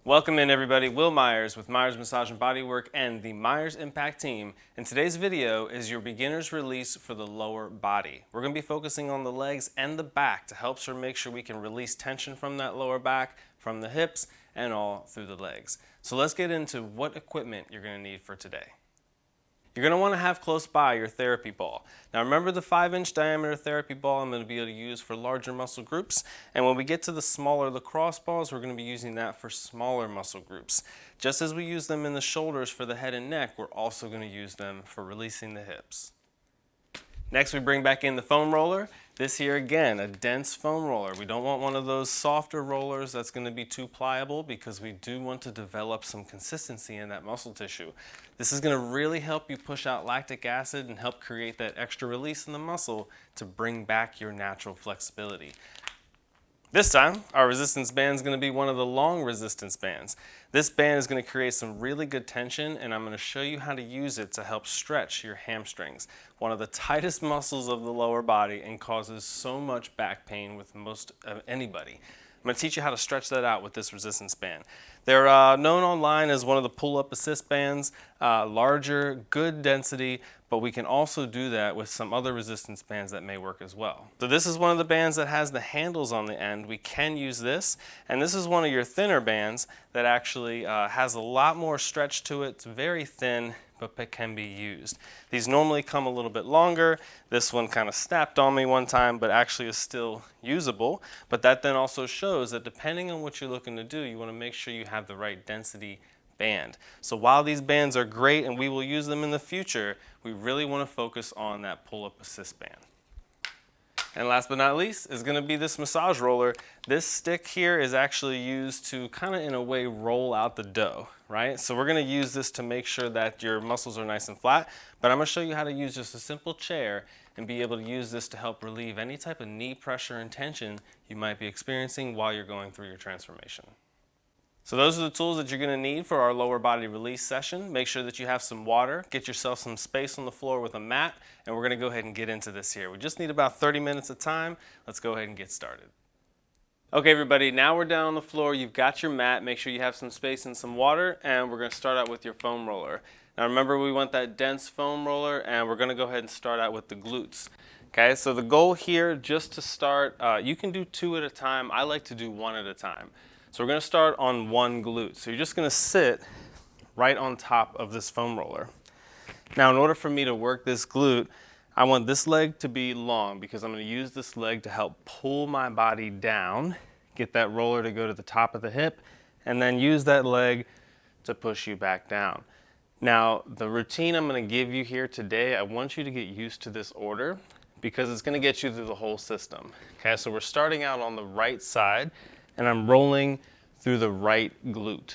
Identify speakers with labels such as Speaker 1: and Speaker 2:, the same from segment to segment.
Speaker 1: Welcome in everybody, Will Myers with Myers Massage and Bodywork and the Myers Impact team. And today's video is your beginner's release for the lower body. We're going to be focusing on the legs and the back to help make sure we can release tension from that lower back, from the hips, and all through the legs. So let's get into what equipment you're going to need for today. You're going to want to have close by your therapy ball. Now remember the 5-inch diameter therapy ball I'm going to be able to use for larger muscle groups. And when we get to the smaller lacrosse balls, we're going to be using that for smaller muscle groups. Just as we use them in the shoulders for the head and neck, we're also going to use them for releasing the hips. Next, we bring back in the foam roller. This here again, a dense foam roller. We don't want one of those softer rollers that's going to be too pliable because we do want to develop some consistency in that muscle tissue. This is going to really help you push out lactic acid and help create that extra release in the muscle to bring back your natural flexibility. This time, our resistance band is going to be one of the long resistance bands. This band is going to create some really good tension, and I'm going to show you how to use it to help stretch your hamstrings, one of the tightest muscles of the lower body and causes so much back pain with most of anybody. I'm going to teach you how to stretch that out with this resistance band. They're known online as one of the pull-up assist bands, larger, good density, but we can also do that with some other resistance bands that may work as well. So this is one of the bands that has the handles on the end. We can use this, and this is one of your thinner bands that actually has a lot more stretch to it. It's very thin, but can be used. These normally come a little bit longer. This one kind of snapped on me one time, but actually is still usable. But that then also shows that depending on what you're looking to do, you want to make sure you have the right density band. So while these bands are great and we will use them in the future, we really want to focus on that pull-up assist band. And last but not least is going to be this massage roller. This stick here is actually used to kind of in a way roll out the dough, right? So we're going to use this to make sure that your muscles are nice and flat, but I'm going to show you how to use just a simple chair and be able to use this to help relieve any type of knee pressure and tension you might be experiencing while you're going through your transformation. So those are the tools that you're going to need for our lower body release session. Make sure that you have some water, get yourself some space on the floor with a mat, and we're going to go ahead and get into this here. We just need about 30 minutes of time. Let's go ahead and get started. Okay everybody, now we're down on the floor. You've got your mat. Make sure you have some space and some water, and we're going to start out with your foam roller. Now remember, we want that dense foam roller, and we're going to go ahead and start out with the glutes. Okay, so the goal here, just to start, you can do 2 at a time. I like to do 1 at a time. So we're going to start on one glute. So you're just going to sit right on top of this foam roller. Now in order for me to work this glute, I want this leg to be long because I'm going to use this leg to help pull my body down, get that roller to go to the top of the hip, and then use that leg to push you back down. Now the routine I'm going to give you here today, I want you to get used to this order because it's going to get you through the whole system. Okay, so we're starting out on the right side, and I'm rolling through the right glute.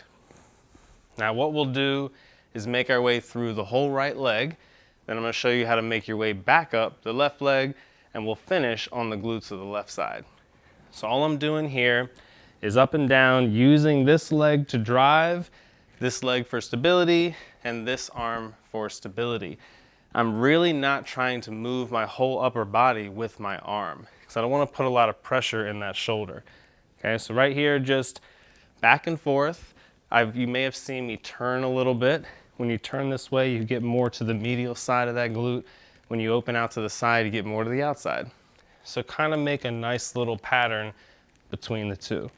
Speaker 1: Now what we'll do is make our way through the whole right leg, then I'm going to show you how to make your way back up the left leg, and we'll finish on the glutes of the left side. So all I'm doing here is up and down, using this leg to drive, this leg for stability, and this arm for stability. I'm really not trying to move my whole upper body with my arm because I don't want to put a lot of pressure in that shoulder. Okay, so right here, just back and forth. You may have seen me turn a little bit. When you turn this way, you get more to the medial side of that glute. When you open out to the side, you get more to the outside. So kind of make a nice little pattern between the two.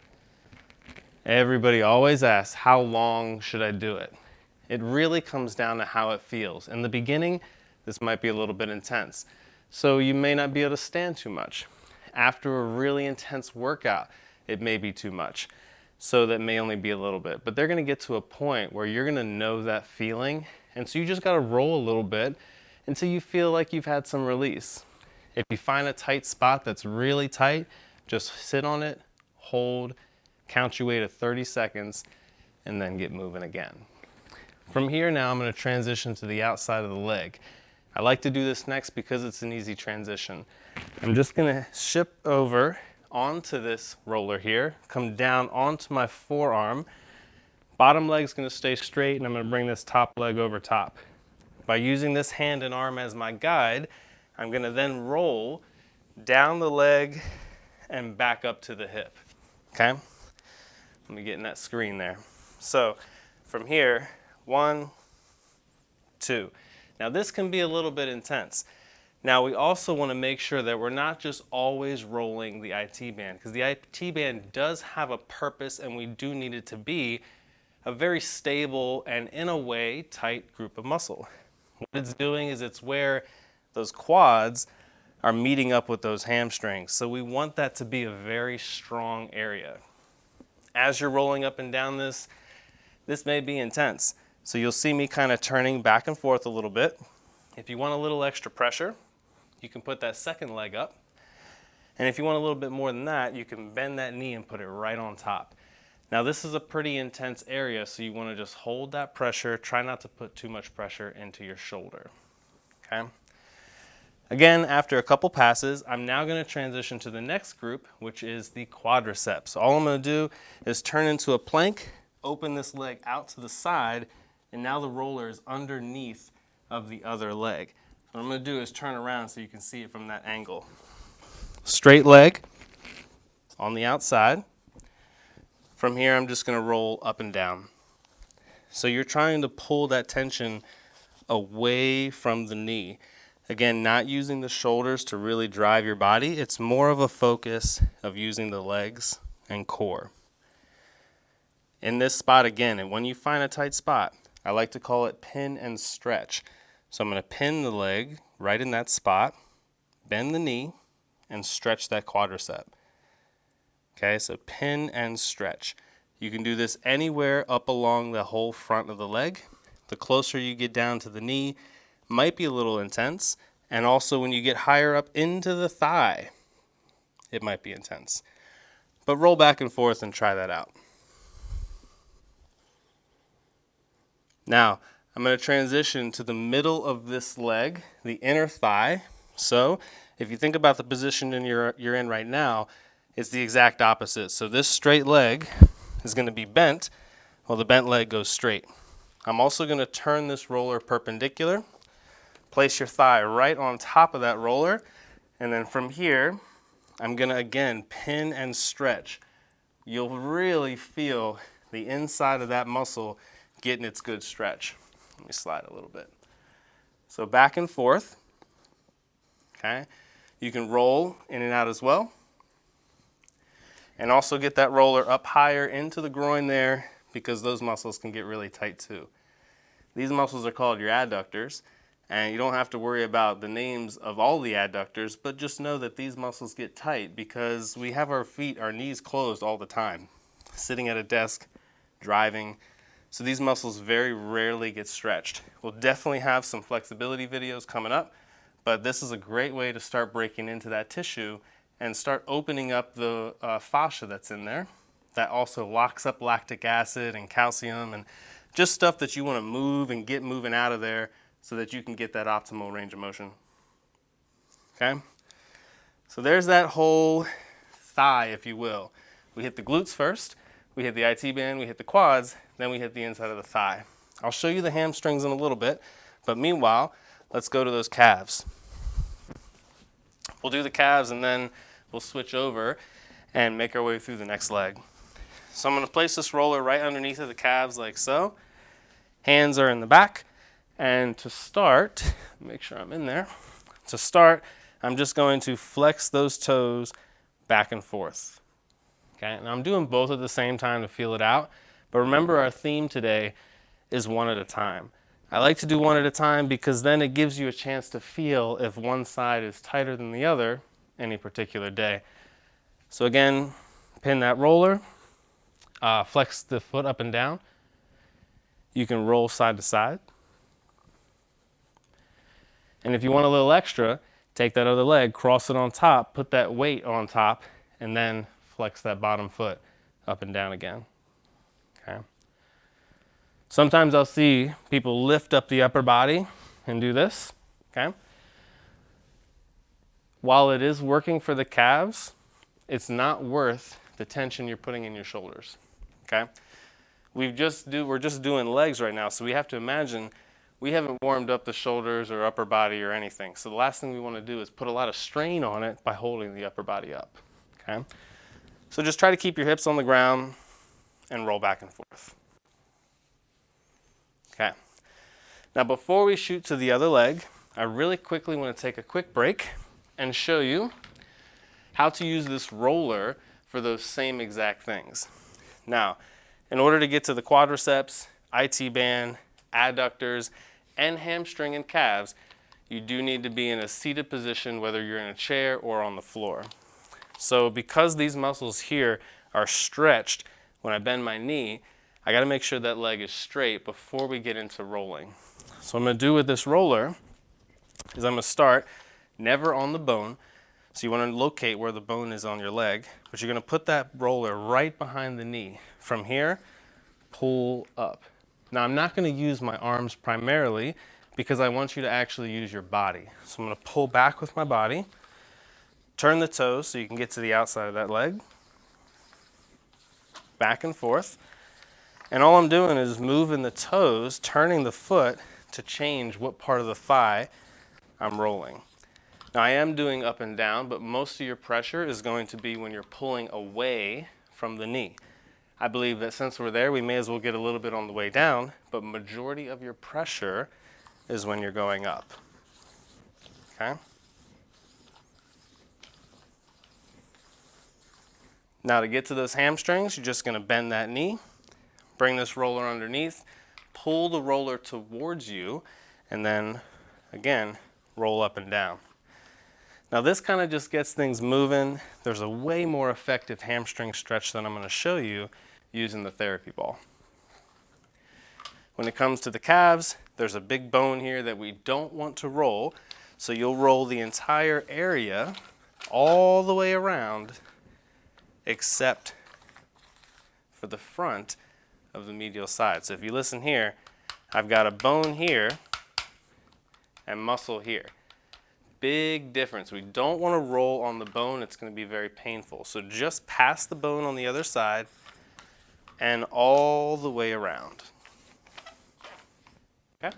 Speaker 1: Everybody always asks, how long should I do it? It really comes down to how it feels. In the beginning, this might be a little bit intense. So you may not be able to stand too much. After a really intense workout, it may be too much. So that may only be a little bit. But they're going to get to a point where you're going to know that feeling. And so you just got to roll a little bit until you feel like you've had some release. If you find a tight spot that's really tight, just sit on it, hold, count your way to 30 seconds, and then get moving again. From here now, I'm going to transition to the outside of the leg. I like to do this next because it's an easy transition. I'm just going to shift over onto this roller here, come down onto my forearm. Bottom leg's going to stay straight, and I'm going to bring this top leg over top. By using this hand and arm as my guide, I'm going to then roll down the leg and back up to the hip. Okay? Let me get in that screen there. So from here, 1, 2. Now this can be a little bit intense. Now we also want to make sure that we're not just always rolling the IT band, because the IT band does have a purpose and we do need it to be a very stable and in a way tight group of muscle. What it's doing is it's where those quads are meeting up with those hamstrings. So we want that to be a very strong area. As you're rolling up and down this may be intense. So you'll see me kind of turning back and forth a little bit. If you want a little extra pressure, you can put that second leg up. And if you want a little bit more than that, you can bend that knee and put it right on top. Now this is a pretty intense area, so you want to just hold that pressure. Try not to put too much pressure into your shoulder. Okay? Again, after a couple passes, I'm now going to transition to the next group, which is the quadriceps. All I'm going to do is turn into a plank, open this leg out to the side, and now the roller is underneath of the other leg. What I'm going to do is turn around so you can see it from that angle. Straight leg on the outside. From here, I'm just going to roll up and down. So you're trying to pull that tension away from the knee. Again, not using the shoulders to really drive your body. It's more of a focus of using the legs and core. In this spot again, and when you find a tight spot, I like to call it pin and stretch. So I'm going to pin the leg right in that spot, bend the knee, and stretch that quadricep. Okay, so pin and stretch. You can do this anywhere up along the whole front of the leg. The closer you get down to the knee, might be a little intense. And also when you get higher up into the thigh, it might be intense. But roll back and forth and try that out. Now, I'm going to transition to the middle of this leg, the inner thigh. So if you think about the position you're in right now, it's the exact opposite. So this straight leg is going to be bent while the bent leg goes straight. I'm also going to turn this roller perpendicular. Place your thigh right on top of that roller. And then from here, I'm going to again pin and stretch. You'll really feel the inside of that muscle getting its good stretch. Let me slide a little bit. So back and forth. Okay. You can roll in and out as well. And also get that roller up higher into the groin there, because those muscles can get really tight too. These muscles are called your adductors, and you don't have to worry about the names of all the adductors, but just know that these muscles get tight because we have our feet, our knees closed all the time, sitting at a desk, driving. So these muscles very rarely get stretched. We'll definitely have some flexibility videos coming up, but this is a great way to start breaking into that tissue and start opening up the fascia that's in there. That also locks up lactic acid and calcium and just stuff that you want to move and get moving out of there so that you can get that optimal range of motion. Okay? So there's that whole thigh, if you will. We hit the glutes first, we hit the IT band, we hit the quads, then we hit the inside of the thigh. I'll show you the hamstrings in a little bit, but meanwhile, let's go to those calves. We'll do the calves and then we'll switch over and make our way through the next leg. So I'm going to place this roller right underneath of the calves like so. Hands are in the back. And to start, make sure I'm in there. To start, I'm just going to flex those toes back and forth. Okay, now I'm doing both at the same time to feel it out. But remember, our theme today is one at a time. I like to do one at a time because then it gives you a chance to feel if one side is tighter than the other any particular day. So again, pin that roller, flex the foot up and down. You can roll side to side. And if you want a little extra, take that other leg, cross it on top, put that weight on top, and then flex that bottom foot up and down again. Okay. Sometimes I'll see people lift up the upper body and do this, okay? While it is working for the calves, it's not worth the tension you're putting in your shoulders, okay? We're just doing legs right now, so we have to imagine we haven't warmed up the shoulders or upper body or anything. So the last thing we want to do is put a lot of strain on it by holding the upper body up, okay? So just try to keep your hips on the ground and roll back and forth. Okay. Now before we shoot to the other leg, I really quickly want to take a quick break and show you how to use this roller for those same exact things. Now, in order to get to the quadriceps, IT band, adductors, and hamstring and calves, you do need to be in a seated position, whether you're in a chair or on the floor. So because these muscles here are stretched, when I bend my knee, I got to make sure that leg is straight before we get into rolling. So what I'm going to do with this roller is I'm going to start never on the bone. So you want to locate where the bone is on your leg, but you're going to put that roller right behind the knee. From here, pull up. Now I'm not going to use my arms primarily because I want you to actually use your body. So I'm going to pull back with my body, turn the toes so you can get to the outside of that leg, back and forth. And all I'm doing is moving the toes, turning the foot to change what part of the thigh I'm rolling. Now I am doing up and down, but most of your pressure is going to be when you're pulling away from the knee. I believe that since we're there, we may as well get a little bit on the way down, but majority of your pressure is when you're going up. Okay? Now to get to those hamstrings, you're just going to bend that knee, bring this roller underneath, pull the roller towards you, and then, again, roll up and down. Now this kind of just gets things moving. There's a way more effective hamstring stretch that I'm going to show you using the therapy ball. When it comes to the calves, there's a big bone here that we don't want to roll, so you'll roll the entire area all the way around except for the front of the medial side. So if you listen here, I've got a bone here and muscle here. Big difference. We don't want to roll on the bone. It's going to be very painful. So just pass the bone on the other side and all the way around. Okay?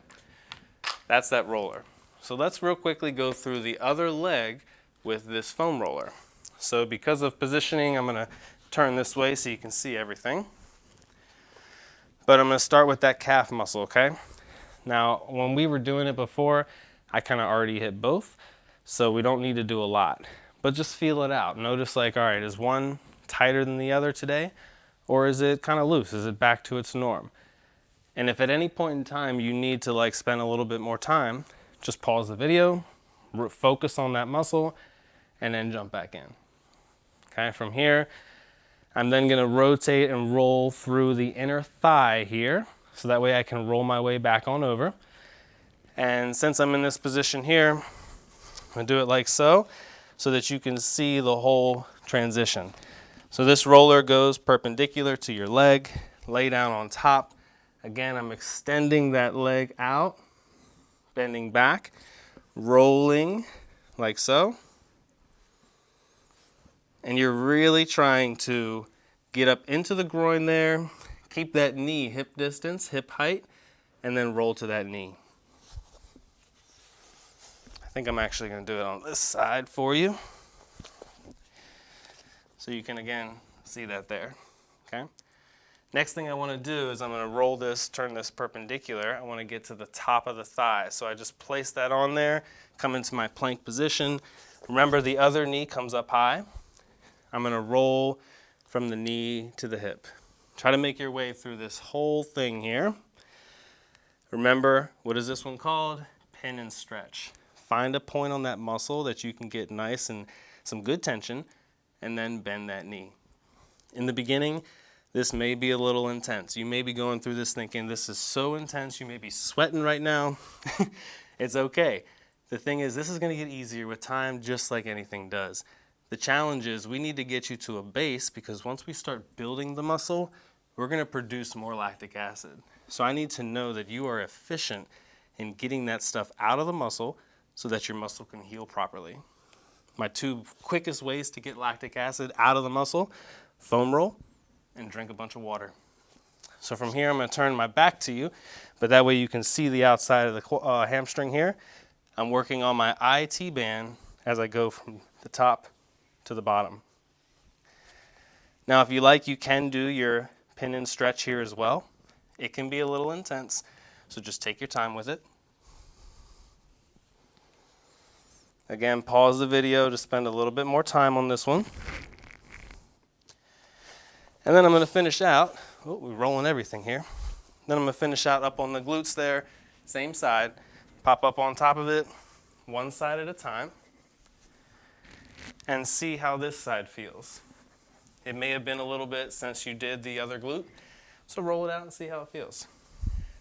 Speaker 1: That's that roller. So let's real quickly go through the other leg with this foam roller. So because of positioning, I'm going to turn this way so you can see everything. But I'm going to start with that calf muscle, okay? Now, when we were doing it before, I kind of already hit both, so we don't need to do a lot. But just feel it out. Notice like, all right, is one tighter than the other today? Or is it kind of loose? Is it back to its norm? And if at any point in time you need to like spend a little bit more time, just pause the video, focus on that muscle, and then jump back in. Okay, from here, I'm then going to rotate and roll through the inner thigh here, so that way I can roll my way back on over. And since I'm in this position here, I'm going to do it like so that you can see the whole transition. So this roller goes perpendicular to your leg, lay down on top. Again, I'm extending that leg out, bending back, rolling like so. And you're really trying to get up into the groin there, keep that knee hip distance, hip height, and then roll to that knee. I think I'm actually going to do it on this side for you. So you can again see that there. Okay. Next thing I want to do is I'm going to roll this, turn this perpendicular. I want to get to the top of the thigh. So I just place that on there, come into my plank position. Remember the other knee comes up high. I'm going to roll from the knee to the hip. Try to make your way through this whole thing here. Remember, what is this one called? Pin and stretch. Find a point on that muscle that you can get nice and some good tension, and then bend that knee. In the beginning, this may be a little intense. You may be going through this thinking, this is so intense, you may be sweating right now. It's okay. The thing is, this is going to get easier with time, just like anything does. The challenge is we need to get you to a base, because once we start building the muscle, we're going to produce more lactic acid. So I need to know that you are efficient in getting that stuff out of the muscle so that your muscle can heal properly. My two quickest ways to get lactic acid out of the muscle: foam roll and drink a bunch of water. So from here, I'm going to turn my back to you, but that way you can see the outside of the hamstring here. I'm working on my IT band as I go from the top to the bottom. Now, if you like, you can do your pin and stretch here as well. It can be a little intense, So just take your time with it. Again, pause the video to spend a little bit more time on this one. And then I'm going to finish out, we're rolling everything here. Then I'm going to finish out up on the glutes there, same side, pop up on top of it, one side at a time, and see how this side feels. It may have been a little bit since you did the other glute, so roll it out and see how it feels.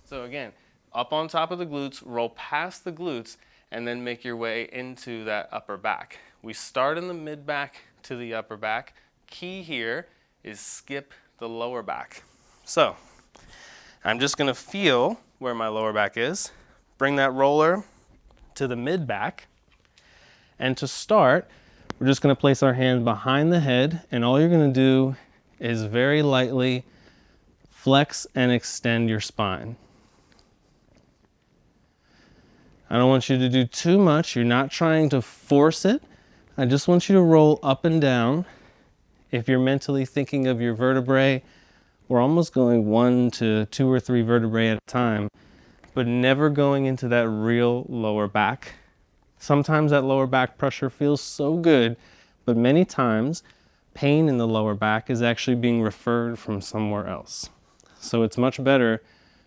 Speaker 1: So again, up on top of the glutes, roll past the glutes, and then make your way into that upper back. We start in the mid back to the upper back. Key here is skip the lower back. So I'm just going to feel where my lower back is, bring that roller to the mid back, and to start, we're just going to place our hand behind the head, and all you're going to do is very lightly flex and extend your spine. I don't want you to do too much. You're not trying to force it. I just want you to roll up and down. If you're mentally thinking of your vertebrae, we're almost going 1 to 2 or 3 vertebrae at a time, but never going into that real lower back. Sometimes that lower back pressure feels so good, but many times pain in the lower back is actually being referred from somewhere else. So it's much better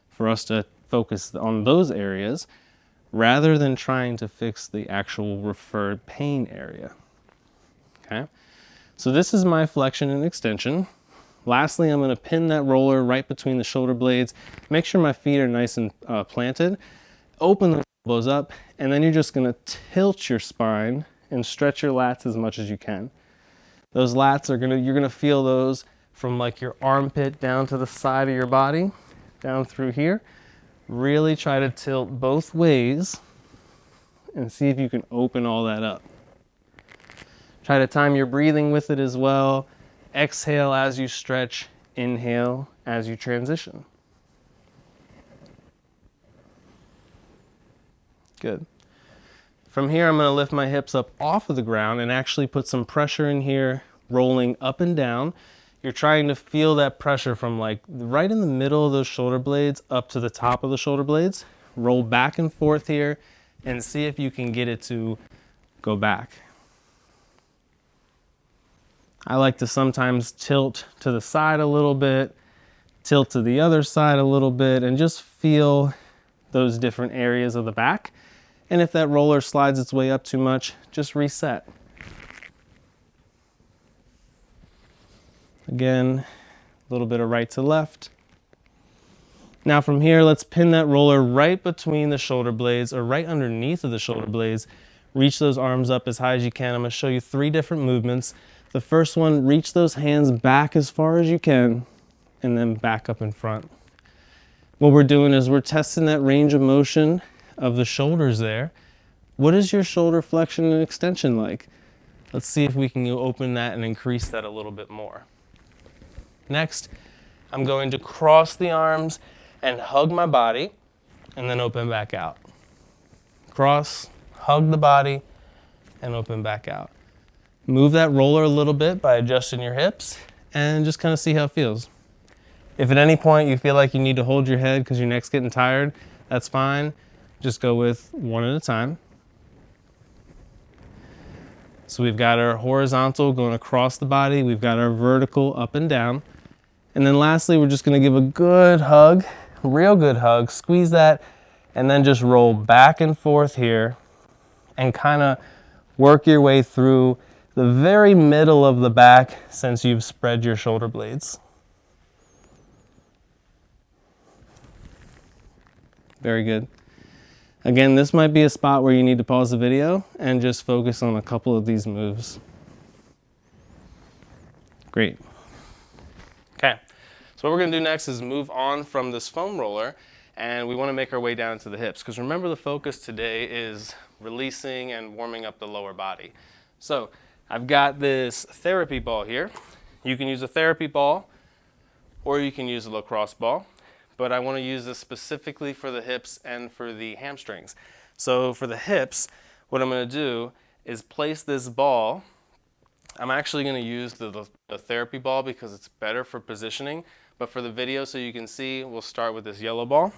Speaker 1: for us to focus on those areas rather than trying to fix the actual referred pain area. Okay? So this is my flexion and extension. Lastly, I'm going to pin that roller right between the shoulder blades. Make sure my feet are nice and planted. Open the elbows up, and then you're just going to tilt your spine and stretch your lats as much as you can. Those lats are you're going to feel those from like your armpit down to the side of your body, down through here. Really try to tilt both ways and see if you can open all that up. Try to time your breathing with it as well. Exhale as you stretch, inhale as you transition. Good. From here, I'm going to lift my hips up off of the ground and actually put some pressure in here, rolling up and down. You're trying to feel that pressure from like right in the middle of those shoulder blades up to the top of the shoulder blades. Roll back and forth here and see if you can get it to go back. I like to sometimes tilt to the side a little bit, tilt to the other side a little bit, and just feel those different areas of the back. And if that roller slides its way up too much, just reset. Again, a little bit of right to left. Now from here, let's pin that roller right between the shoulder blades or right underneath of the shoulder blades. Reach those arms up as high as you can. I'm going to show you 3 different movements. The first one, reach those hands back as far as you can and then back up in front. What we're doing is we're testing that range of motion of the shoulders there. What is your shoulder flexion and extension like? Let's see if we can open that and increase that a little bit more. Next, I'm going to cross the arms and hug my body and then open back out. Cross, hug the body, and open back out. Move that roller a little bit by adjusting your hips and just kind of see how it feels. If at any point you feel like you need to hold your head because your neck's getting tired, that's fine. Just go with one at a time. So we've got our horizontal going across the body. We've got our vertical up and down. And then lastly, we're just going to give a good hug, real good hug. Squeeze that and then just roll back and forth here and kind of work your way through the very middle of the back since you've spread your shoulder blades. Very good. Again, this might be a spot where you need to pause the video and just focus on a couple of these moves. Great. Okay, so what we're going to do next is move on from this foam roller, and we want to make our way down to the hips, because remember the focus today is releasing and warming up the lower body. So I've got this therapy ball here. You can use a therapy ball or you can use a lacrosse ball, but I want to use this specifically for the hips and for the hamstrings. So for the hips, what I'm going to do is place this ball. I'm actually going to use the therapy ball because it's better for positioning, but for the video so you can see, we'll start with this yellow ball.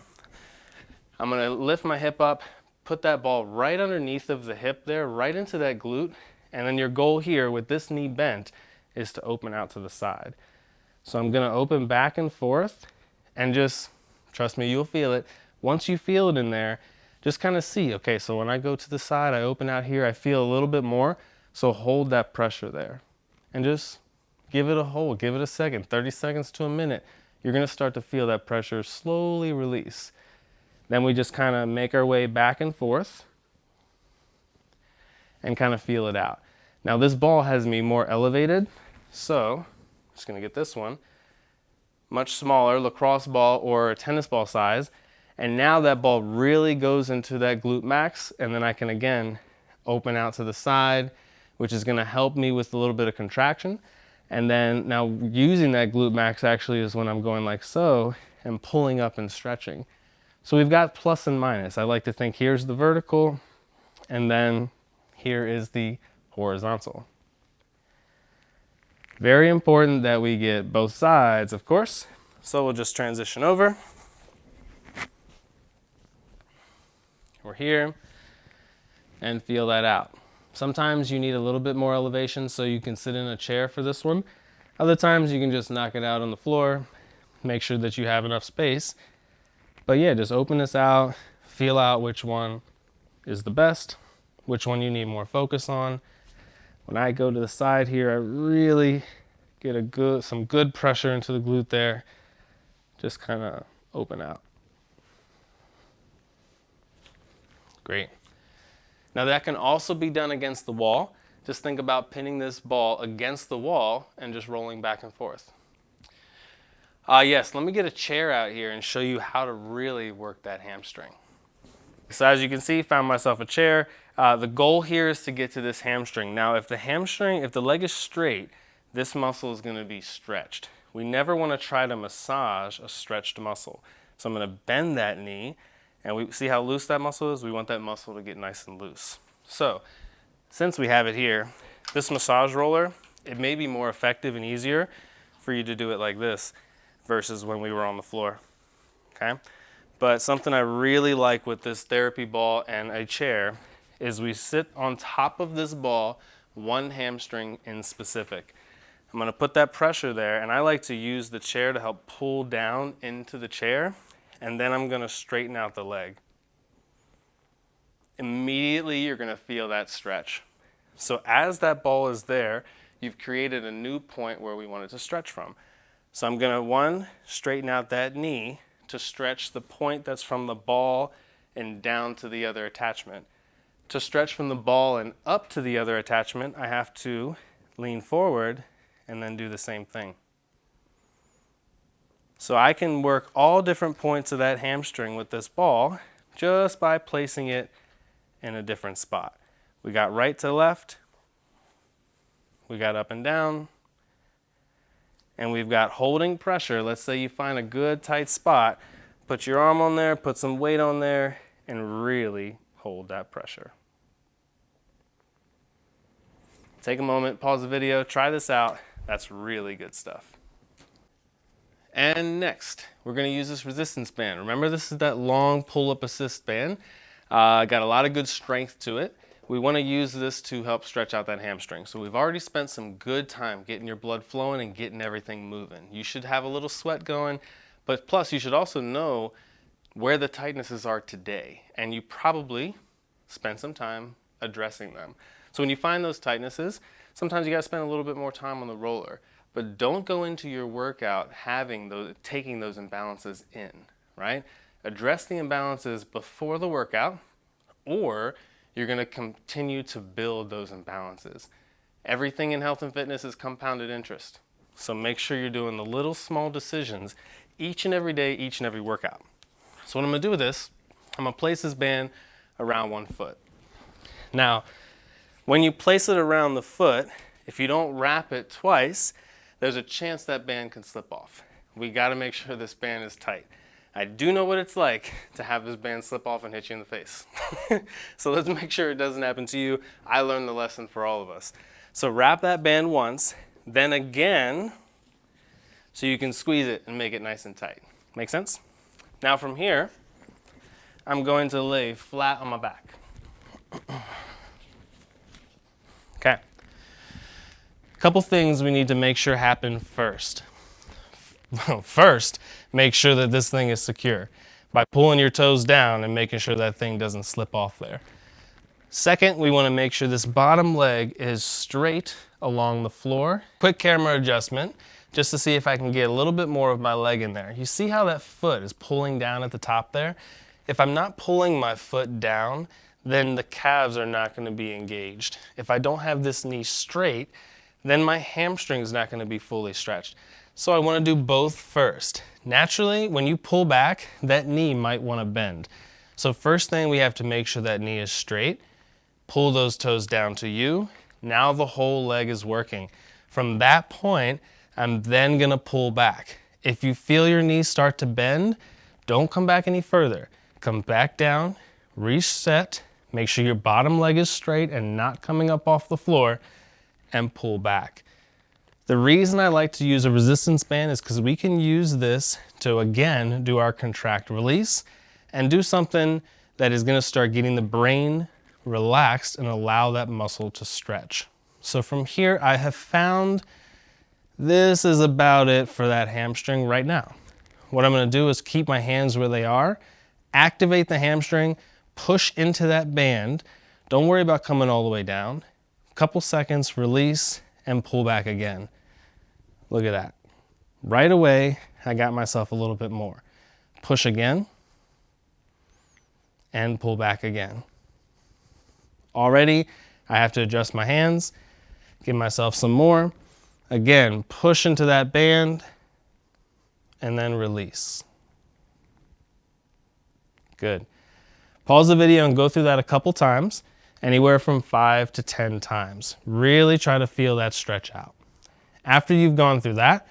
Speaker 1: I'm gonna lift my hip up, put that ball right underneath of the hip there, right into that glute, and then your goal here with this knee bent is to open out to the side. So I'm gonna open back and forth, and just, trust me, you'll feel it. Once you feel it in there, just kind of see, okay, so when I go to the side, I open out here, I feel a little bit more, so hold that pressure there. And just give it a hold, give it a second, 30 seconds to a minute. You're gonna start to feel that pressure slowly release. Then we just kind of make our way back and forth and kind of feel it out. Now this ball has me more elevated, so I'm just gonna get this one, much smaller, lacrosse ball or tennis ball size. And now that ball really goes into that glute max, and then I can again open out to the side, which is gonna help me with a little bit of contraction. And then now using that glute max actually is when I'm going like so and pulling up and stretching. So we've got plus and minus. I like to think here's the vertical, and then here is the horizontal. Very important that we get both sides, of course. So we'll just transition over. We're here, and feel that out. Sometimes you need a little bit more elevation so you can sit in a chair for this one. Other times you can just knock it out on the floor, make sure that you have enough space. But yeah, just open this out, feel out which one is the best, which one you need more focus on. When I go to the side here, I really get some good pressure into the glute there. Just kind of open out. Great. Now that can also be done against the wall. Just think about pinning this ball against the wall and just rolling back and forth. Yes, let me get a chair out here and show you how to really work that hamstring. So as you can see, found myself a chair. The goal here is to get to this hamstring. Now if the leg is straight, this muscle is gonna be stretched. We never wanna try to massage a stretched muscle. So I'm gonna bend that knee, and we see how loose that muscle is? We want that muscle to get nice and loose. So since we have it here, this massage roller, it may be more effective and easier for you to do it like this versus when we were on the floor, okay? But something I really like with this therapy ball and a chair is we sit on top of this ball, one hamstring in specific. I'm gonna put that pressure there, and I like to use the chair to help pull down into the chair, and then I'm gonna straighten out the leg. Immediately you're gonna feel that stretch. So as that ball is there, you've created a new point where we want it to stretch from. So I'm gonna, straighten out that knee to stretch the point that's from the ball and down to the other attachment. To stretch from the ball and up to the other attachment, I have to lean forward and then do the same thing. So I can work all different points of that hamstring with this ball just by placing it in a different spot. We got right to left, we got up and down, and we've got holding pressure. Let's say you find a good tight spot, put your arm on there, put some weight on there, and really hold that pressure. Take a moment, pause the video, try this out. That's really good stuff. And next, we're gonna use this resistance band. Remember, this is that long pull-up assist band. Got a lot of good strength to it. We wanna use this to help stretch out that hamstring. So we've already spent some good time getting your blood flowing and getting everything moving. You should have a little sweat going, but plus you should also know where the tightnesses are today. And you probably spent some time addressing them. So when you find those tightnesses, sometimes you gotta spend a little bit more time on the roller. But don't go into your workout taking those imbalances in, right? Address the imbalances before the workout, or you're gonna continue to build those imbalances. Everything in health and fitness is compounded interest. So make sure you're doing the little small decisions each and every day, each and every workout. So what I'm gonna do with this, I'm gonna place this band around one foot. Now, when you place it around the foot, if you don't wrap it twice, there's a chance that band can slip off. We gotta make sure this band is tight. I do know what it's like to have this band slip off and hit you in the face. So let's make sure it doesn't happen to you. I learned the lesson for all of us. So wrap that band once, then again, so you can squeeze it and make it nice and tight. Make sense? Now from here, I'm going to lay flat on my back. Okay. A couple things we need to make sure happen first. First, make sure that this thing is secure by pulling your toes down and making sure that thing doesn't slip off there. Second, we want to make sure this bottom leg is straight along the floor. Quick camera adjustment, just to see if I can get a little bit more of my leg in there. You see how that foot is pulling down at the top there? If I'm not pulling my foot down, then the calves are not going to be engaged. If I don't have this knee straight, then my hamstring is not going to be fully stretched. So I want to do both first. Naturally, when you pull back, that knee might want to bend. So first thing, we have to make sure that knee is straight. Pull those toes down to you. Now the whole leg is working. From that point, I'm then going to pull back. If you feel your knees start to bend, don't come back any further. Come back down, reset, make sure your bottom leg is straight and not coming up off the floor, and pull back. The reason I like to use a resistance band is because we can use this to, again, do our contract release and do something that is going to start getting the brain relaxed and allow that muscle to stretch. So from here, I have found this is about it for that hamstring right now. What I'm going to do is keep my hands where they are, activate the hamstring, push into that band. Don't worry about coming all the way down. A couple seconds, release, and pull back again. Look at that. Right away, I got myself a little bit more. Push again, and pull back again. Already, I have to adjust my hands, give myself some more. Again, push into that band, and then release. Good. Pause the video and go through that a couple times, anywhere from 5 to 10 times. Really try to feel that stretch out. After you've gone through that,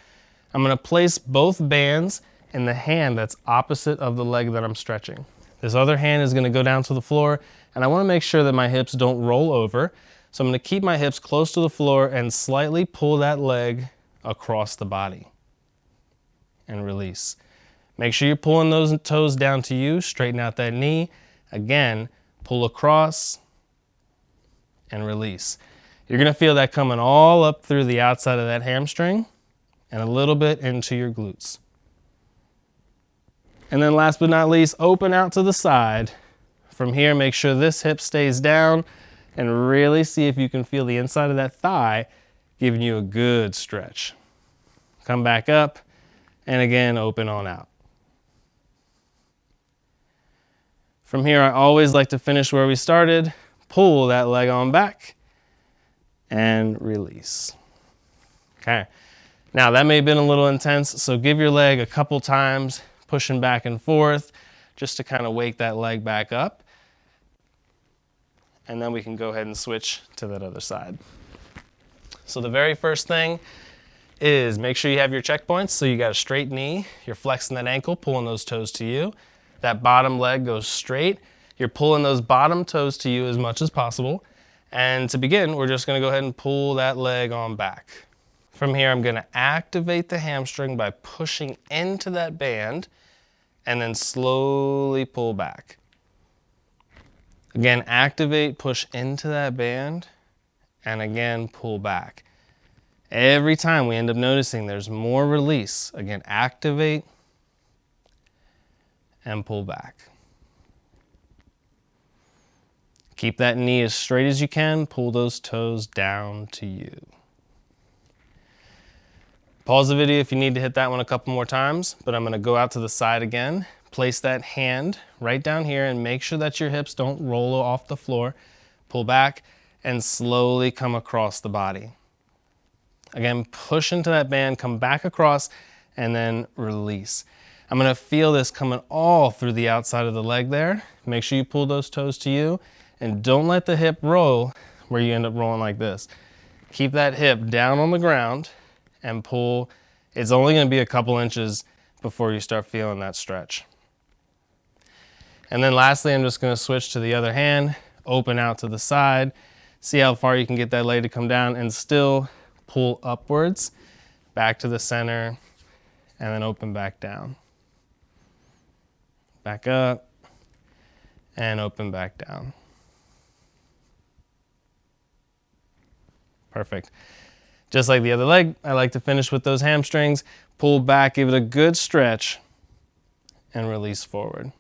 Speaker 1: I'm going to place both bands in the hand that's opposite of the leg that I'm stretching. This other hand is going to go down to the floor, and I want to make sure that my hips don't roll over. So I'm going to keep my hips close to the floor and slightly pull that leg across the body. And release. Make sure you're pulling those toes down to you, straighten out that knee. Again, pull across and release. You're going to feel that coming all up through the outside of that hamstring and a little bit into your glutes. And then last but not least, open out to the side. From here, make sure this hip stays down and really see if you can feel the inside of that thigh giving you a good stretch. Come back up and again, open on out. From here, I always like to finish where we started. Pull that leg on back and release. Okay. Now that may have been a little intense, so give your leg a couple times, pushing back and forth, just to kind of wake that leg back up. And then we can go ahead and switch to that other side. So the very first thing is make sure you have your checkpoints. So you got a straight knee, you're flexing that ankle, pulling those toes to you. That bottom leg goes straight. You're pulling those bottom toes to you as much as possible. And to begin, we're just going to go ahead and pull that leg on back. From here, I'm going to activate the hamstring by pushing into that band and then slowly pull back. Again, activate, push into that band, and again, pull back. Every time we end up noticing there's more release. Again, activate and pull back. Keep that knee as straight as you can. Pull those toes down to you. Pause the video if you need to hit that one a couple more times, but I'm going to go out to the side again. Place that hand right down here and make sure that your hips don't roll off the floor. Pull back and slowly come across the body. Again, push into that band, come back across, and then release. I'm going to feel this coming all through the outside of the leg there. Make sure you pull those toes to you, and don't let the hip roll where you end up rolling like this. Keep that hip down on the ground and pull. It's only going to be a couple inches before you start feeling that stretch. And then lastly, I'm just going to switch to the other hand, open out to the side, see how far you can get that leg to come down and still pull upwards, back to the center, and then open back down. Back up, and open back down. Perfect. Just like the other leg, I like to finish with those hamstrings. Pull back, give it a good stretch, and release forward.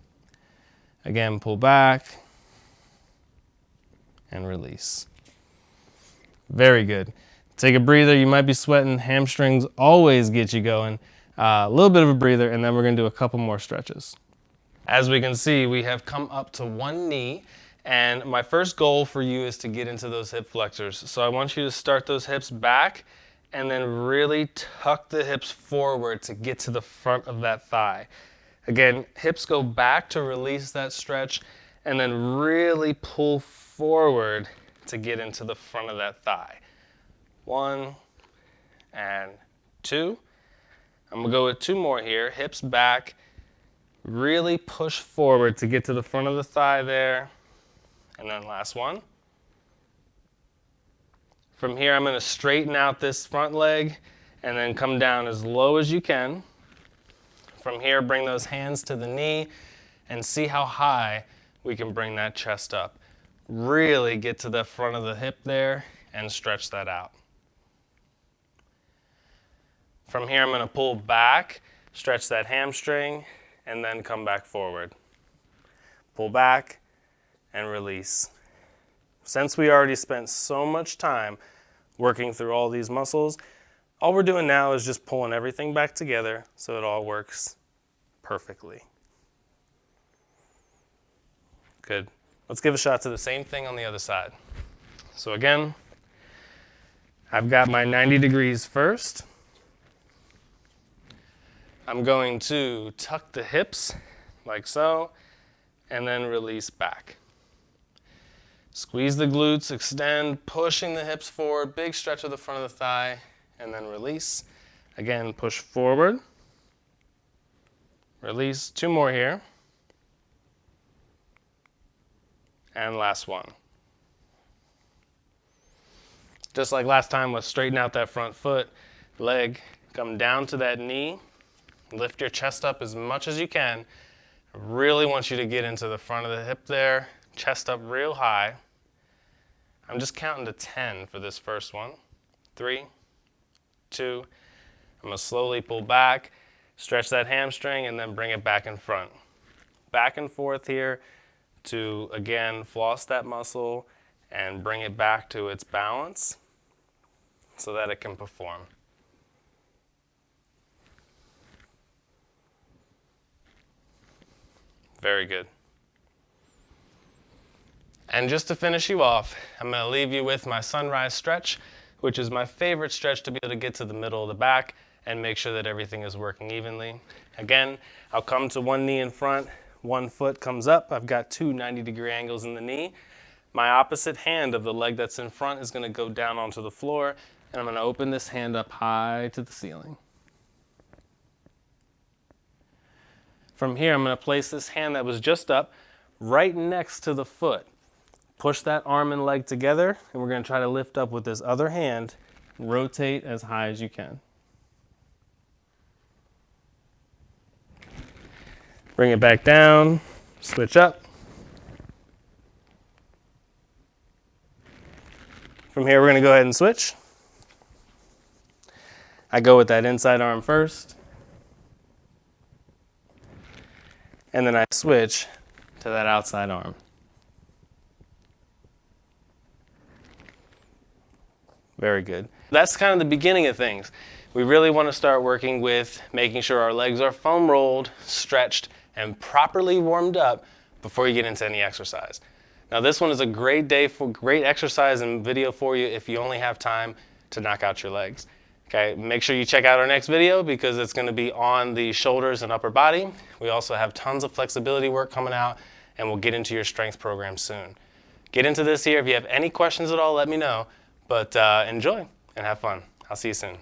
Speaker 1: Again, pull back and release. Very good. Take a breather. You might be sweating. Hamstrings always get you going. A little bit of a breather, and then we're going to do a couple more stretches. As we can see, we have come up to one knee, and my first goal for you is to get into those hip flexors. So I want you to start those hips back and then really tuck the hips forward to get to the front of that thigh. Again, hips go back to release that stretch, and then really pull forward to get into the front of that thigh. 1 and 2. I'm gonna go with 2 more here. Hips back, really push forward to get to the front of the thigh there. And then last one. From here, I'm gonna straighten out this front leg and then come down as low as you can. From here, bring those hands to the knee and see how high we can bring that chest up. Really get to the front of the hip there and stretch that out. From here, I'm going to pull back, stretch that hamstring, and then come back forward. Pull back and release. Since we already spent so much time working through all these muscles, all we're doing now is just pulling everything back together so it all works perfectly. Good. Let's give a shot to the same thing on the other side. So again, I've got my 90 degrees first. I'm going to tuck the hips like so, and then release back. Squeeze the glutes, extend, pushing the hips forward, big stretch of the front of the thigh, and then release. Again, push forward. Release. 2 more here. And last one. Just like last time, let's straighten out that front foot, leg, come down to that knee, lift your chest up as much as you can. I really want you to get into the front of the hip there, chest up real high. I'm just counting to 10 for this first one. 3, 2, I'm going to slowly pull back, stretch that hamstring, and then bring it back in front. Back and forth here to, again, floss that muscle and bring it back to its balance so that it can perform. Very good. And just to finish you off, I'm going to leave you with my sunrise stretch, which is my favorite stretch to be able to get to the middle of the back and make sure that everything is working evenly. Again, I'll come to one knee in front, one foot comes up. I've got 2 90-degree angles in the knee. My opposite hand of the leg that's in front is going to go down onto the floor, and I'm going to open this hand up high to the ceiling. From here, I'm going to place this hand that was just up right next to the foot. Push that arm and leg together, and we're going to try to lift up with this other hand. Rotate as high as you can. Bring it back down, switch up. From here, we're going to go ahead and switch. I go with that inside arm first. And then I switch to that outside arm. Very good. That's kind of the beginning of things. We really want to start working with making sure our legs are foam rolled, stretched, and properly warmed up before you get into any exercise. Now this one is a great day for great exercise and video for you if you only have time to knock out your legs. Okay, make sure you check out our next video because it's going to be on the shoulders and upper body. We also have tons of flexibility work coming out, and we'll get into your strength program soon. Get into this here. If you have any questions at all, let me know. But enjoy and have fun. I'll see you soon.